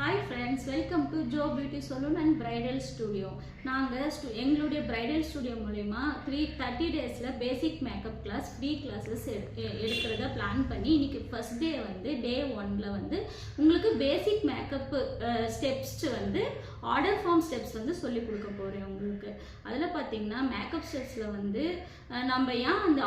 Hi friends, welcome to Joe Beauty Salon and Bridal Studio. நாங்கள் எங்களுடைய bridal studio மூலமா 30 டேஸில் பேசிக் மேக்கப் கிளாஸ் ஃப்ரீ கிளாஸஸ் எடுக்கிறத plan பண்ணி இன்னைக்கு ஃபர்ஸ்ட் டே வந்து டே 1ல் வந்து உங்களுக்கு பேசிக் மேக்கப் ஸ்டெப்ஸ் வந்து ஆர்டர் ஃபார்ம் ஸ்டெப்ஸ் வந்து சொல்லி கொடுக்க போகிறேன் உங்களுக்கு. அதில் பார்த்தீங்கன்னா மேக்கப் ஸ்டெப்ஸில் வந்து நம்ம ஏன் அந்த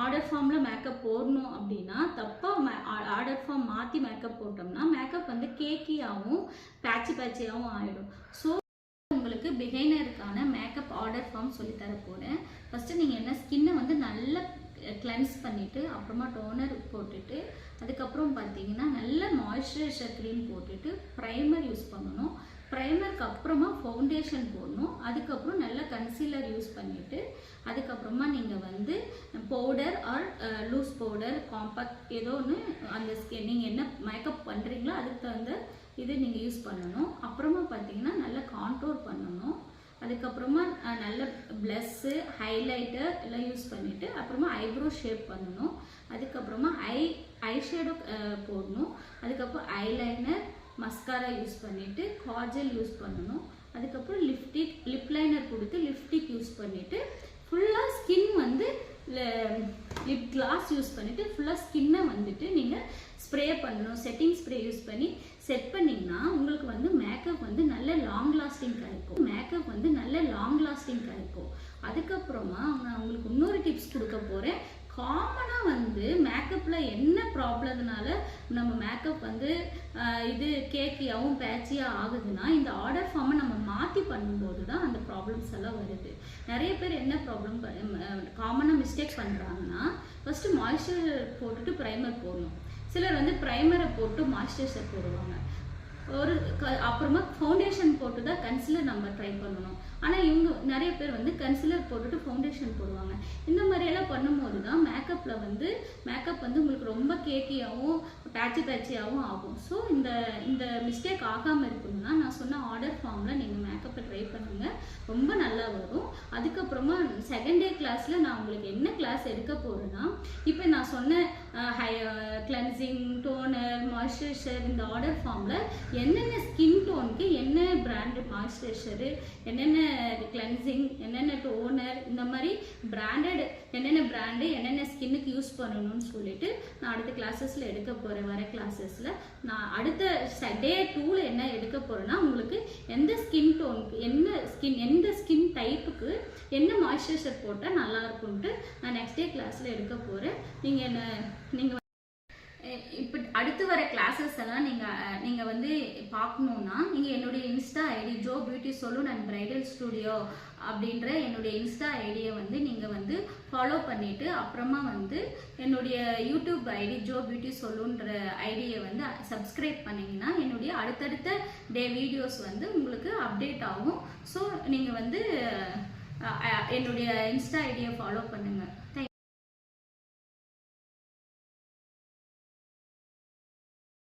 ஆர்டர் ஃபார்மில் மேக்கப் போடணும் அப்படின்னா தப்பாக ஆர்டர் ஃபார்ம் மாற்றி மேக்கப் போட்டோம்னா மேக்கப் வந்து கேக்கியாகவும் பேட்சியாகவும் ஆகிடும். ஸோ உங்களுக்கு பிகைனருக்கான மேக்கப் ஆர்டர் ஃபார்ம் சொல்லி தர போகிறேன். ஃபஸ்ட்டு நீங்கள் என்ன ஸ்கின்னை வந்து நல்லா கிளென்ஸ் பண்ணிவிட்டு அப்புறமா டோனர் போட்டுட்டு அதுக்கப்புறம் பார்த்தீங்கன்னா நல்ல மாய்ஸ்சரைசர் க்ரீம் போட்டுட்டு ப்ரைமர் யூஸ் பண்ணணும். ப்ரைமருக்கு அப்புறமா ஃபவுண்டேஷன் போடணும். அதுக்கப்புறம் நல்ல கன்சீலர் யூஸ் பண்ணிவிட்டு அதுக்கப்புறமா நீங்கள் வந்து powder or loose powder compact ஏதோ ஒன்று அந்த நீங்கள் என்ன மேக்கப் பண்ணுறீங்களோ அதுக்கு தகுந்த இது நீங்கள் யூஸ் பண்ணணும். அப்புறமா பார்த்தீங்கன்னா நல்லா கான்டோர் பண்ணணும். அதுக்கப்புறமா நல்ல ப்ளஸ்ஸு ஹைலைட்டர் எல்லாம் யூஸ் பண்ணிவிட்டு அப்புறமா ஐப்ரோ ஷேப் பண்ணணும். அதுக்கப்புறமா ஐ ஷேடோ போடணும். அதுக்கப்புறம் ஐலைனர் மஸ்காரா யூஸ் பண்ணிவிட்டு காஜல் யூஸ் பண்ணணும். அதுக்கப்புறம் லிப் லைனர் கொடுத்து லிப்ஸ்டிக் யூஸ் பண்ணிவிட்டு ஃபுல்லாக ஸ்கின் வந்து லிப் கிளாஸ் யூஸ் பண்ணிவிட்டு ஃபுல்லாக ஸ்கின்னை வந்துட்டு நீங்கள் ஸ்ப்ரே பண்ணணும். செட்டிங் ஸ்ப்ரே யூஸ் பண்ணி செட் பண்ணிங்கன்னா உங்களுக்கு வந்து மேக்கப் வந்து நல்ல லாங் லாஸ்டிங் கிடைக்கும். அதுக்கப்புறமா நான் உங்களுக்கு இன்னொரு டிப்ஸ் கொடுக்க போகிறேன். காமனாக வந்து மேக்கப்பில் என்ன ப்ராப்ளத்தினால நம்ம மேக்கப் வந்து இது கேக்கியாகவும் பேட்சியாக ஆகுதுன்னா இந்த ஆர்டர் ஃபார்மை நம்ம மாற்றி பண்ணும்போது தான் அந்த ப்ராப்ளம்ஸ் எல்லாம் வருது. நிறைய பேர் என்ன ப்ராப்ளம் காமனாக மிஸ்டேக் பண்ணுறாங்கன்னா ஃபஸ்ட்டு மாய்ஸ்சரைசர் போட்டுட்டு ப்ரைமர் போடணும். சிலர் வந்து ப்ரைமரை போட்டு மாய்ஸ்சரைசர் போடுவாங்க. அப்புறமா ஃபவுண்டேஷன் போட்டு தான் கன்சிலர் நம்ம ட்ரை பண்ணணும். ஆனால் இவங்க நிறைய பேர் வந்து கன்சிலர் போட்டுட்டு ஃபவுண்டேஷன் போடுவாங்க. இந்த மாதிரியெல்லாம் பண்ணும்போது தான் மேக்கப் வந்து உங்களுக்கு ரொம்ப கேக்கியாகவும் பேட்சியாகவும் ஆகும். ஸோ இந்த மிஸ்டேக் ஆகாமல் இருக்கணும்னா நான் சொன்ன ஆர்டர் ஃபார்மில் நீங்கள் மேக்கப்பை ட்ரை பண்ணுங்கள், ரொம்ப நல்லா வரும். அதுக்கப்புறமா செகண்ட் டே கிளாஸில் நான் உங்களுக்கு என்ன கிளாஸ் எடுக்க போகிறேன்னா இப்போ நான் சொன்ன கிளென்சிங் டோனர் மாய்ஸ்சரைசர் இந்த ஆர்டர் ஃபார்மில் என்னென்ன ஸ்கின் டோனுக்கு என்ன பிராண்டு மாய்ஸ்சரைசரு என்னென்ன கிளென்சிங் என்னென்ன டோனர் இந்த மாதிரி பிராண்டட் என்னென்ன பிராண்டு என்னென்ன ஸ்கின்னுக்கு யூஸ் பண்ணணும்னு சொல்லிட்டு நான் அடுத்த கிளாஸஸில் எடுக்க போகிறேன். வர கிளாஸஸில் நான் அடுத்த டே 2ல் என்ன எடுக்க போகிறேன்னா உங்களுக்கு எந்த ஸ்கின் டோனுக்கு எந்த ஸ்கின் டைப்புக்கு என்ன மாய்ஸ்சரைசர் போட்டால் நல்லா இருக்கும்ட்டு நான் நெக்ஸ்ட் டே கிளாஸில் எடுக்க போகிறேன். நீங்கள் இப்போ அடுத்து வர கிளாஸஸ் எல்லாம் நீங்கள் வந்து பார்க்கணுன்னா நீங்கள் என்னுடைய insta ID Jo beauty salon and bridal studio அப்படின்ற என்னுடைய இன்ஸ்டா ஐடியை வந்து நீங்கள் வந்து ஃபாலோ பண்ணிவிட்டு அப்புறமா வந்து என்னுடைய யூடியூப் ஐடி ஜோ பியூட்டி சலூன்ற ஐடியை வந்து சப்ஸ்கிரைப் பண்ணிங்கன்னா என்னுடைய அடுத்தடுத்த டே வீடியோஸ் வந்து உங்களுக்கு அப்டேட் ஆகும். ஸோ நீங்கள் வந்து என்னுடைய இன்ஸ்டா ஐடியை ஃபாலோ பண்ணுங்கள்.